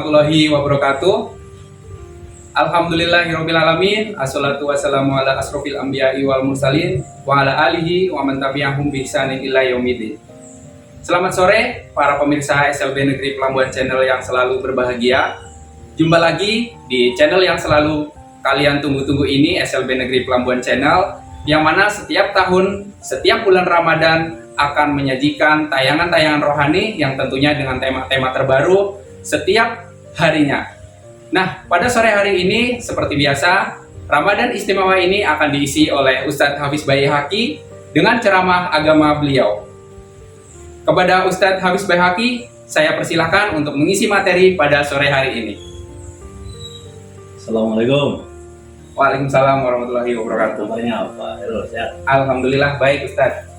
warahmatullahi wabarakatuh. Alhamdulillahirabbil alamin. Assalatu wassalamu ala asrofil anbiya'i wal mursalin wa ala alihi wa man tabi'ahum bi ihsanin ila yaumiddin. Selamat sore para pemirsa SLB Negeri Pelambuan Channel yang selalu berbahagia. Jumpa lagi di channel yang selalu kalian tunggu-tunggu ini, SLB Negeri Pelambuan Channel, yang mana setiap tahun, setiap bulan Ramadan akan menyajikan tayangan-tayangan rohani yang tentunya dengan tema-tema terbaru setiap harinya. Nah, pada sore hari ini seperti biasa, Ramadan Istimewa ini akan diisi oleh Ustadz Hafiz Baihaqi dengan ceramah agama beliau. Kepada Ustadz Hafiz Baihaqi, saya persilahkan untuk mengisi materi pada sore hari ini. Assalamualaikum. Waalaikumsalam warahmatullahi wabarakatuh. Kabarnya apa? Halo, sehat? Alhamdulillah baik Ustadz.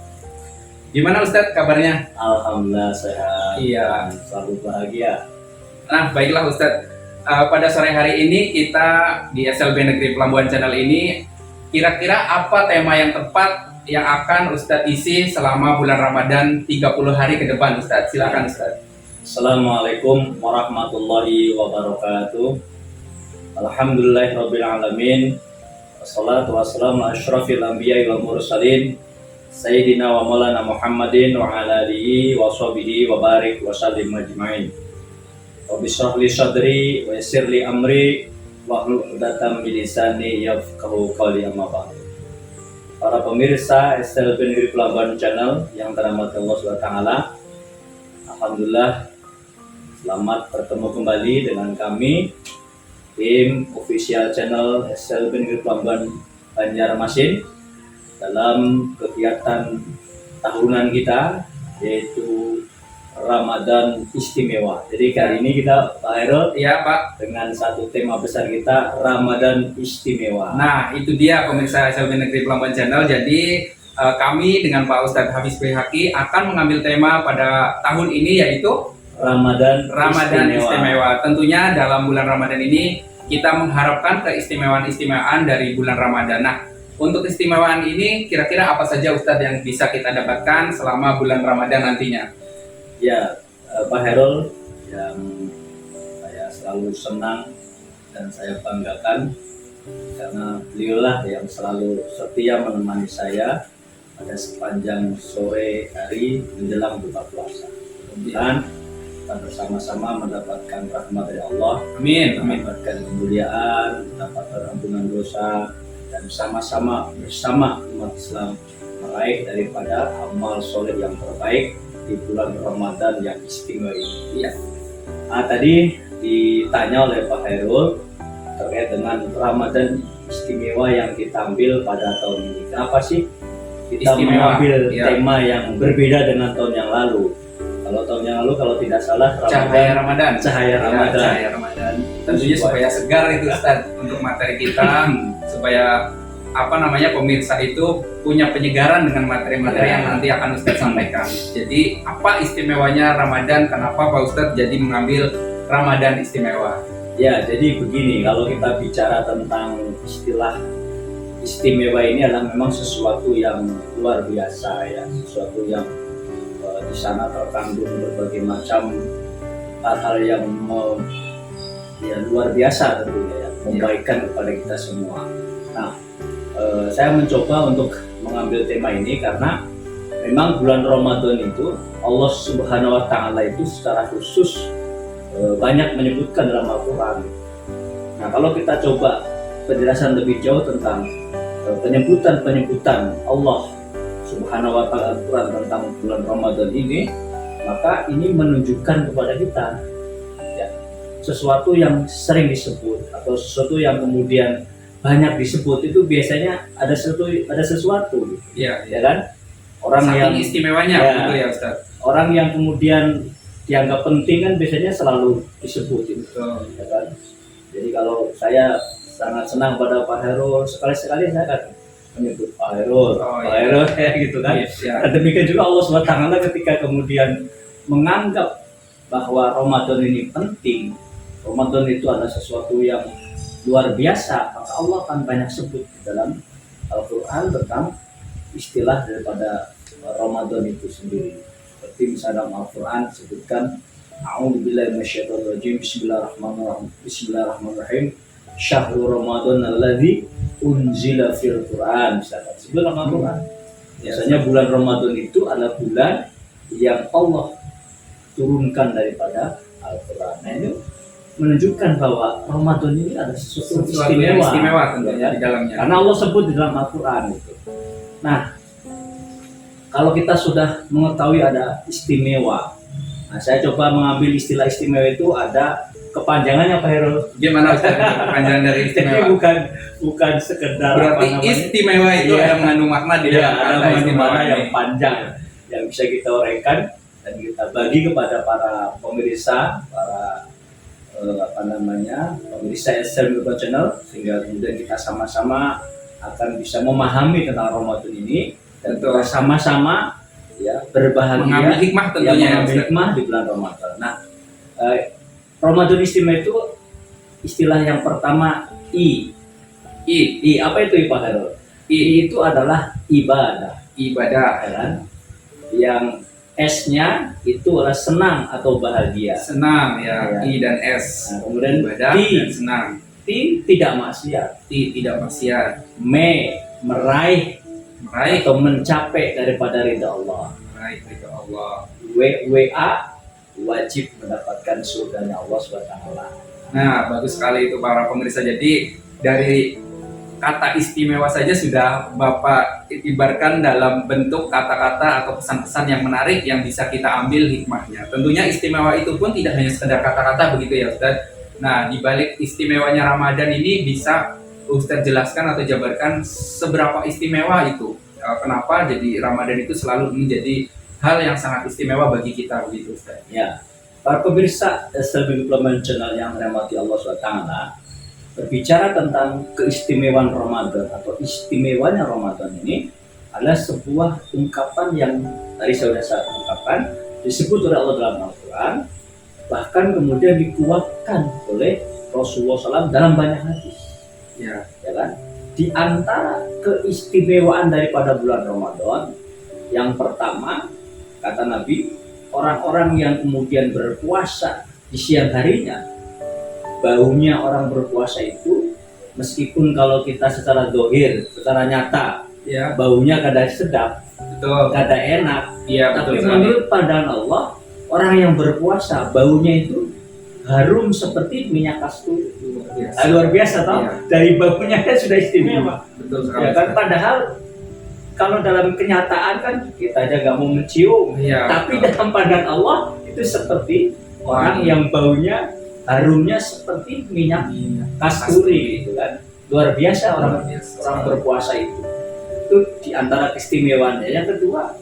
Gimana Ustadz kabarnya? Alhamdulillah sehat. Iya. Dan selalu bahagia. Nah, baiklah Ustadz. Pada sore hari ini kita di SLB Negeri Pelambuan Channel ini, kira-kira apa tema yang tepat yang akan Ustadz isi selama bulan Ramadan 30 hari ke depan Ustadz? Silakan Ustadz. Assalamualaikum warahmatullahi wabarakatuh. Alhamdulillahirabbil alamin. Wassalatu wassalamu ala asyrafil anbiya'i wal mursalin Sayyidina wa maulana Muhammadin wa ala alihi wa sahbihi wa barik wa sallim ajma'in. Rabbi shrah li sadri wa yassir li amri wahlul 'uqdatam min lisani yafqahu qawli, amma ba'd. Para pemirsa SLB Negeri Pelambuan Channel yang dirahmati Allah SWT, alhamdulillah selamat bertemu kembali dengan kami, tim official channel SLB Negeri Pelambuan Banjarmasin, dalam kegiatan tahunan kita yaitu Ramadan Istimewa. Jadi kali ini kita, Pak Hairul, Ya Pak. dengan satu tema besar kita, Ramadan Istimewa. Nah, itu dia pemirsa SLB Negeri Pelambuan Channel. Jadi kami dengan Pak Ustadz Hafiz Baihaqi akan mengambil tema pada tahun ini yaitu Ramadan Istimewa. Tentunya dalam bulan Ramadan ini kita mengharapkan keistimewaan dari bulan Ramadan. Nah, untuk keistimewaan ini kira-kira apa saja Ustadz yang bisa kita dapatkan selama bulan Ramadan nantinya? Ya, Pak Hairul, yang saya selalu senang dan saya banggakan karena beliaulah yang selalu setia menemani saya pada sepanjang sore hari menjelang buka puasa. Mudah-mudahan kita bersama-sama mendapatkan rahmat dari Allah, Amin. mendapatkan kemuliaan, mendapatkan ampunan dosa, dan sama-sama bersama umat Islam meraih daripada amal soleh yang terbaik di bulan Ramadan yang istimewa ini. Iya. Tadi ditanya oleh Pak Hairul terkait dengan Ramadan istimewa yang kita ambil pada tahun ini. Kenapa sih kita mengambil tema yang berbeda dengan tahun yang lalu? Kalau tahun yang lalu, kalau tidak salah, Cahaya Ramadan. Cahaya Ramadan. Tentunya supaya segar itu Ustaz untuk materi kita, supaya pemirsa itu punya penyegaran dengan materi-materi yang nanti akan Ustaz sampaikan. Jadi apa istimewanya Ramadan? Kenapa Pak Ustaz jadi mengambil Ramadan istimewa? Ya, jadi begini, kalau kita bicara tentang istilah istimewa ini adalah memang sesuatu yang luar biasa ya, sesuatu yang di sana terkandung berbagai macam hal-hal yang luar biasa tentunya ya, membaikan kepada kita semua. Nah, saya mencoba untuk mengambil tema ini karena memang bulan Ramadan itu Allah Subhanahu wa Ta'ala itu secara khusus banyak menyebutkan dalam Al-Quran. Nah, kalau kita coba penjelasan lebih jauh tentang penyebutan Allah Subhanahu wa Ta'ala Al-Quran tentang bulan Ramadan ini, maka ini menunjukkan kepada kita ya, sesuatu yang sering disebut atau sesuatu yang kemudian banyak disebut itu biasanya ada sesuatu gitu. Ya kan? Orang saking yang istimewanya gitu ya Ustaz. Orang yang kemudian dianggap penting kan biasanya selalu disebut gitu. Ya kan? Jadi kalau saya sangat senang pada Pak Hairul, sekali-sekali saya akan menyebut Pak Hairul, Pak Hairul ya gitu kan. Dan demikian juga Allah SWT ketika kemudian menganggap bahwa Ramadan ini penting, Ramadan itu adalah sesuatu yang luar biasa, maka Allah akan banyak sebut dalam Al-Quran tentang istilah daripada Ramadan itu sendiri. Seperti misalnya dalam Al-Quran disebutkan A'udzubillahi minasyaitonirrajim. Bismillahirrahmanirrahim. Bismillahirrahmanirrahim. Syahrul Ramadan alladzi unzila fil Qur'an. Misalkan sebelum Al-Qur'an. Biasanya bulan Ramadan itu adalah bulan yang Allah turunkan daripada Al-Qur'an. Nah, ini menunjukkan bahwa Ramadan ini ada sesuatu yang istimewa, istimewa tentunya di dalamnya. karena Allah sebut di dalam Al-Quran itu. Nah, kalau kita sudah mengetahui ada istimewa, nah saya coba mengambil istilah istimewa itu ada kepanjangannya Pak Heru. Gimana Ustaz kepanjangan dari Jadi istimewa? bukan sekedar Berarti apa namanya, istimewa itu Iya. ada mengandung makna di ya, dalam ada kata mengandung istimewa makna yang ini. panjang yang bisa kita uraikan dan kita bagi kepada para pemirsa, para pemirsa SL Global Channel, sehingga kemudian kita sama-sama akan bisa memahami tentang Ramadan ini dan Betul. kita sama-sama ya berbahagia Mengambil hikmah ya, tentunya. mengambil hikmah di bulan Ramadan. Nah, Ramadan istimewa itu istilah yang pertama I. Apa itu I Pak Herul? I itu adalah ibadah, Ibadah, ya kan? Yang S-nya itu adalah senang atau bahagia. senang ya, Ya. I dan S. Nah, kemudian Ibadah T, dan senang. T tidak maksiat. T tidak maksiat. Meraih Meraih, atau mencapai daripada ridha Allah. meraih ridho Allah. WA wajib mendapatkan surganya Allah SWT. Nah, bagus sekali itu para pemirsa. Jadi dari kata istimewa saja sudah Bapak ibarkan dalam bentuk kata-kata atau pesan-pesan yang menarik yang bisa kita ambil hikmahnya. Tentunya istimewa itu pun tidak hanya sekedar kata-kata begitu ya Ustaz. Nah, di balik istimewanya Ramadan ini bisa Ustaz jelaskan atau jabarkan seberapa istimewa itu. Kenapa jadi Ramadan itu selalu menjadi hal yang sangat istimewa bagi kita begitu Ustaz. Ya, para pemirsa SLB Global Channel yang dirahmati Allah SWT, berbicara tentang keistimewaan Ramadan atau istimewanya Ramadan ini adalah sebuah ungkapan yang tadi saya sudah ungkapkan, disebut oleh Allah dalam Al-Quran, bahkan kemudian dikuatkan oleh Rasulullah SAW dalam banyak hadis. Ya, Ya kan? Di antara keistimewaan daripada bulan Ramadan, yang pertama kata Nabi, orang-orang yang kemudian berpuasa di siang harinya, baunya orang berpuasa itu, meskipun kalau kita secara dohir, secara nyata, ya, baunya kadang sedap, betul. kadang enak, Iya, tapi betul sekali. menurut pandangan Allah, orang yang berpuasa baunya itu harum seperti minyak kasturi. Luar biasa toh, Iya. dari baunya kan sudah istimewa. Betul sekali. Ya kan, Ustaz. padahal kalau dalam kenyataan kan kita aja nggak mau mencium, Iya, tapi betul. dalam pandangan Allah itu seperti orang Wangi. yang baunya harumnya seperti minyak kasturi gitu kan. Luar biasa orang berpuasa itu. Itu di antara keistimewaannya. Yang kedua,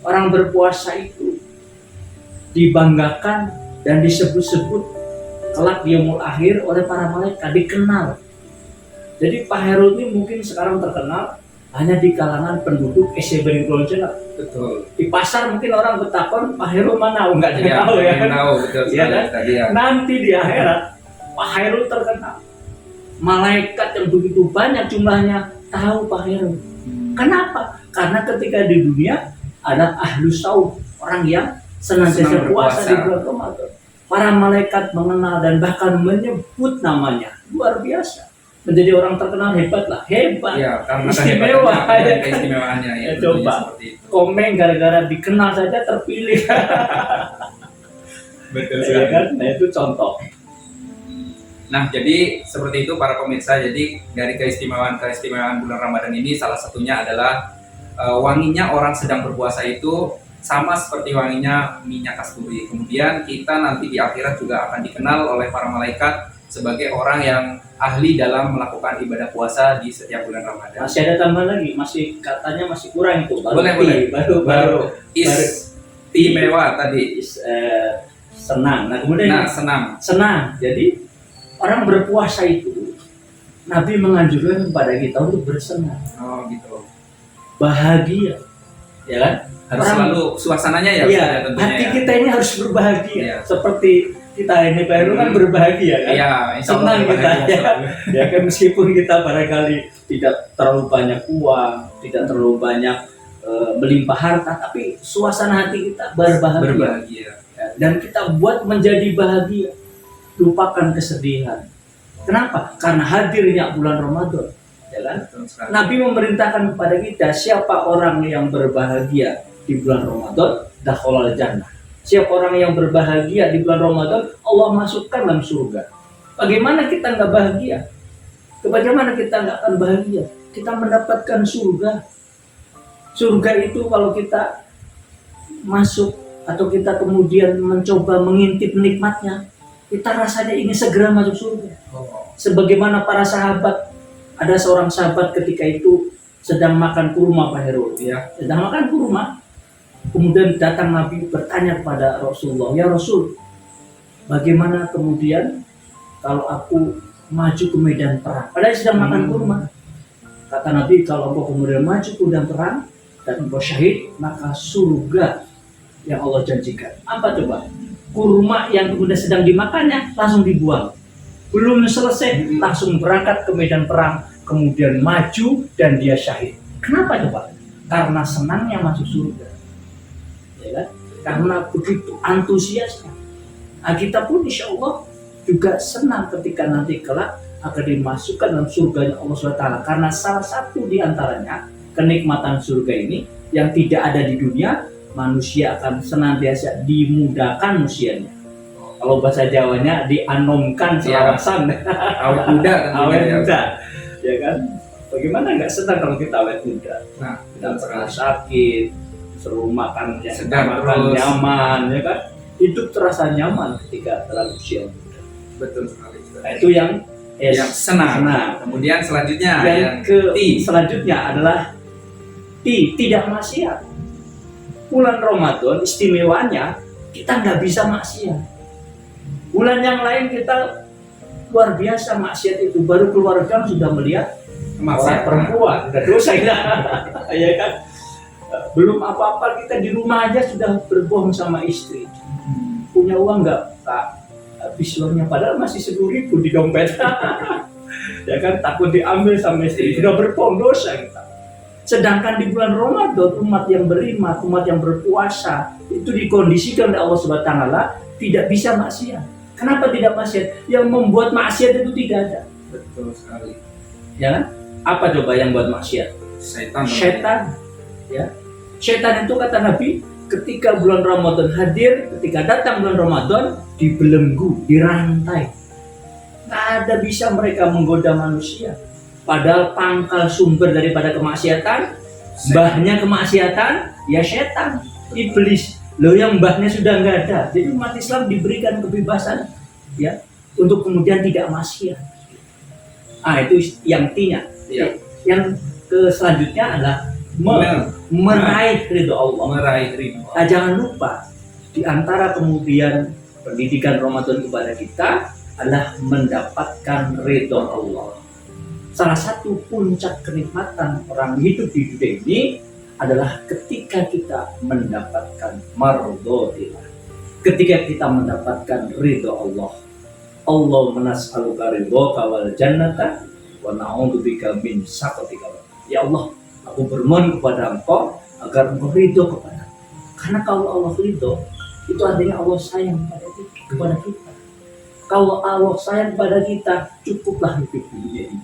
orang berpuasa itu dibanggakan dan disebut-sebut kelak di yaumul akhir oleh para malaikat, dikenal. Jadi Pak Herul ini mungkin sekarang terkenal hanya di kalangan penduduk SCB Global Channel. Betul. Di pasar mungkin orang bertakon Pak Herul mana, nggak ada yang Iya, tahu ya. yang tahu betul Iya sekali kan? tadi ya. Nanti di akhirat Pak Herul terkenal. Malaikat yang begitu banyak jumlahnya tahu Pak Herul. Kenapa? Karena ketika di dunia ada ahlus saum, orang yang senantiasa Senang puasa berpuasa. di bulan Ramadan. Para malaikat mengenal dan bahkan menyebut namanya. Luar biasa. Menjadi orang terkenal hebat lah, hebat. Iya, karena Istimewa, kehebatannya ya dan kan? keistimewaannya ya. Ya, tentunya coba. seperti itu. Komen gara-gara dikenal saja terpilih. Betul Ya sekali. kan? Nah itu contoh. Nah, jadi seperti itu para pemirsa. Jadi dari keistimewaan bulan Ramadan ini salah satunya adalah wanginya orang sedang berpuasa itu sama seperti wanginya minyak kasturi. Kemudian kita nanti di akhirat juga akan dikenal oleh para malaikat sebagai orang yang ahli dalam melakukan ibadah puasa di setiap bulan Ramadan. Masih ada tambahan lagi, masih katanya masih kurang itu. Boleh, boleh. Baru Istimewa tadi. senang. Nah kemudian Nah, senang. senang. Jadi orang berpuasa itu Nabi menganjurkan kepada kita untuk bersenang, Oh, gitu. bahagia, ya kan? Harus Orang- selalu suasananya ya, Iya, Ustaz, ya, tentunya hati ya. kita ini harus berbahagia. Iya. Seperti kita ini Pak Heru kan berbahagia kan? Iya, insya Allah Senang kita berbahagia ya. selalu. Ya kan, meskipun kita barangkali tidak terlalu banyak uang, tidak terlalu banyak melimpah harta, tapi suasana hati kita berbahagia. Berbahagia. Ya, dan kita buat menjadi bahagia. Lupakan kesedihan. Kenapa? Karena hadirnya bulan Ramadan. Ya kan? Betul sekali. Nabi memerintahkan kepada kita, siapa orang yang berbahagia di bulan Ramadan, dakhalal jannah. Siapa orang yang berbahagia di bulan Ramadan, Allah masukkan dalam surga. Bagaimana kita nggak bahagia? Bagaimana kita nggak akan bahagia? Kita mendapatkan surga. Surga itu kalau kita masuk atau kita kemudian mencoba mengintip nikmatnya, kita rasanya ingin segera masuk surga. Sebagaimana para sahabat, ada seorang sahabat ketika itu sedang makan kurma, Pak Heru. Iya. Sedang makan kurma, kemudian datang Nabi bertanya kepada Rasulullah, ya Rasul, bagaimana kemudian kalau aku maju ke medan perang? Padahal sedang makan kurma. Kata Nabi, kalau engkau kemudian maju ke medan perang dan engkau syahid, maka surga yang Allah janjikan. Apa coba? Kurma yang kemudian sedang dimakannya langsung dibuang. Belum selesai, langsung berangkat ke medan perang, kemudian maju dan dia syahid. Kenapa coba? Karena senangnya masuk surga. Ya kan? Karena begitu antusiasnya. Nah, kita pun insya Allah juga senang ketika nanti kelak akan dimasukkan dalam surganya Allah SWT. Karena salah satu di antaranya kenikmatan surga ini yang tidak ada di dunia, manusia akan senantiasa dimudahkan usianya. Kalau bahasa Jawanya dianomkan selawasan. Awet muda kan. Awet muda, ya kan? Bagaimana nggak senang kalau kita awet muda? Nah, Kita pernah sakit, seru makan, ya, Sedang makan terus. nyaman, ya kan? Hidup terasa nyaman ketika dalam usia muda. betul sekali. Nah, itu yang Yang senang. senang. Kemudian selanjutnya Yang ke T. selanjutnya adalah tidak maksiat. Bulan Ramadan istimewanya kita nggak bisa maksiat. Bulan yang lain kita luar biasa maksiat itu, baru keluar gang sudah melihat orang perempuan, udah dosa kita. Ya kan? Belum apa-apa kita di rumah aja sudah berbohong sama istri. Punya uang nggak, Kak? Habis uangnya, padahal masih 10.000 di dompet. Ya kan, takut diambil sama istri, sudah berbohong, dosa kita. Sedangkan di bulan Ramadan umat yang beriman, umat yang berpuasa itu dikondisikan oleh Allah SWT tidak bisa maksiat. Kenapa tidak maksiat? Yang membuat maksiat itu tidak ada. Betul sekali. Ya kan? Apa coba yang buat maksiat? Setan. Setan. Ya. Setan itu kata Nabi, ketika bulan Ramadan hadir, ketika datang bulan Ramadan, dibelenggu, dirantai. Tak ada bisa mereka menggoda manusia. Padahal pangkal sumber daripada kemaksiatan, mbahnya kemaksiatan, ya setan, iblis. Loh, yang mbahnya sudah nggak ada. Jadi umat Islam diberikan kebebasan, ya, untuk kemudian tidak maksiat. Itu yang tinya. Iya. Yang selanjutnya adalah meraih ridho Allah. Meraih ridho. Nah, jangan lupa di antara kemudian pendidikan Ramadan kepada kita adalah mendapatkan ridho Allah. Salah satu puncak kenikmatan orang hidup di dunia ini adalah ketika kita mendapatkan mardhatillah. Ketika kita mendapatkan ridho Allah. Allah menas'aluka ridhoka wal jannata wa na'udzubika min sakhatika. Ya Allah, aku bermohon kepada Engkau agar Engkau ridho kepada. Karena kalau Allah ridho, itu artinya Allah sayang kepada kita. Kalau Allah sayang kepada kita, cukuplah hidup di dunia ini.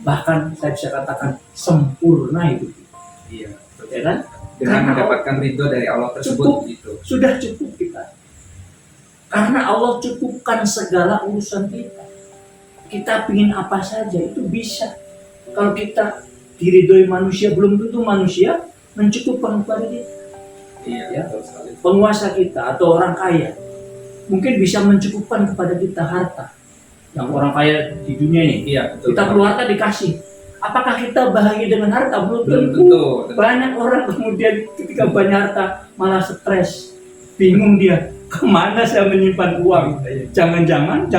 Bahkan saya bisa katakan sempurna hidup kita. Iya. Ya kan? Dengan Karena mendapatkan ridho dari Allah tersebut cukup. gitu. Sudah cukup kita. Karena Allah cukupkan segala urusan kita. Kita ingin apa saja itu bisa. Kalau kita diridhoi manusia, belum tentu manusia mencukupkan kepada kita. Iya, Ya. betul sekali. Penguasa kita atau orang kaya mungkin bisa mencukupkan kepada kita harta. Yang orang kaya di dunia ini, Iya, betul. kita perlu harta dikasih. Apakah kita bahagia dengan harta? Belum Belum tentu. tentu. Banyak orang kemudian ketika banyak harta malah stres, bingung dia, kemana saya menyimpan uang? Jangan-jangan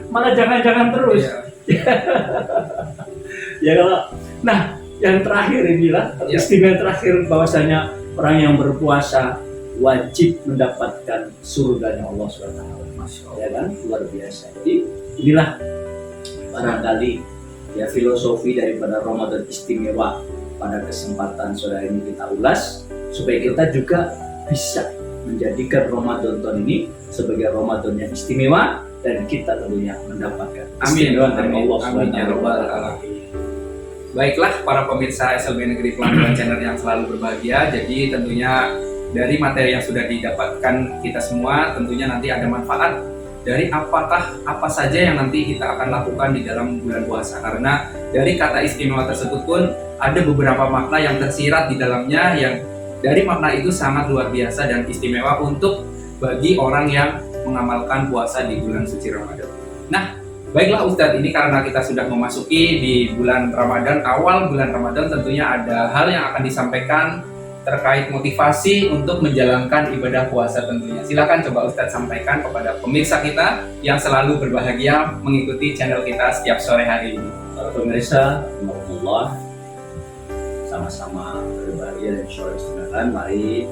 malah jangan-jangan terus. Iya. Ya kalau, nah yang terakhir inilah Ya. istimewa terakhir bahwasanya orang yang berpuasa wajib mendapatkan surganya Allah SWT. Masya Allah. Ya kan, luar biasa. Jadi inilah barangkali ya filosofi daripada Ramadan istimewa pada kesempatan sore ini kita ulas supaya kita juga bisa menjadikan Ramadan tahun ini sebagai Ramadan yang istimewa, dan kita tentunya mendapatkan Amin. istimewaan dari Allah Amin ya rabbal alamin. Baiklah para pemirsa SLB Negeri Pelambuan Channel yang selalu berbahagia. Jadi tentunya dari materi yang sudah didapatkan kita semua, tentunya nanti ada manfaat dari apa saja yang nanti kita akan lakukan di dalam bulan puasa. Karena dari kata istimewa tersebut pun ada beberapa makna yang tersirat di dalamnya, yang dari makna itu sangat luar biasa dan istimewa untuk bagi orang yang mengamalkan puasa di bulan suci Ramadan. Nah, baiklah Ustadz, ini karena kita sudah memasuki di bulan Ramadan, awal bulan Ramadan, tentunya ada hal yang akan disampaikan terkait motivasi untuk menjalankan ibadah puasa tentunya. Silakan coba Ustadz sampaikan kepada pemirsa kita yang selalu berbahagia mengikuti channel kita setiap sore hari ini. Para pemirsa, alhamdulillah, sama-sama berbahagia dan sore istimewa. Mari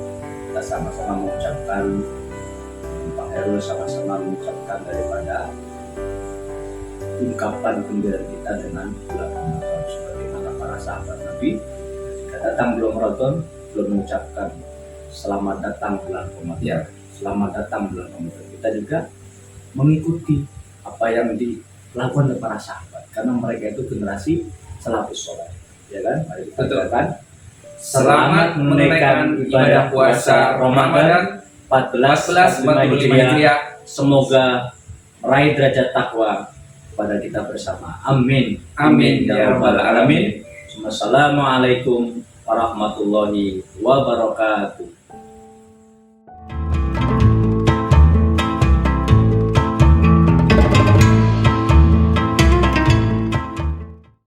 kita sama-sama mengucapkan, Pak Heru sama-sama mengucapkan daripada ungkapan gembira kita dengan bulan Ramadan, sebagaimana para sahabat Nabi ketika datang bulan Ramadan belum mengucapkan selamat datang bulan Ramadan, Ya. selamat datang bulan Ramadan. Kita juga mengikuti apa yang dilakukan oleh para sahabat, karena mereka itu generasi salafus saleh, ya kan? Mari kita Betul. katakan Selamat menunaikan ibadah puasa Ramadan 1445 Hijriah. Semoga meraih derajat takwa pada kita bersama. Amin. Amin ya rabbal alamin. Assalamualaikum warahmatullahi wabarakatuh.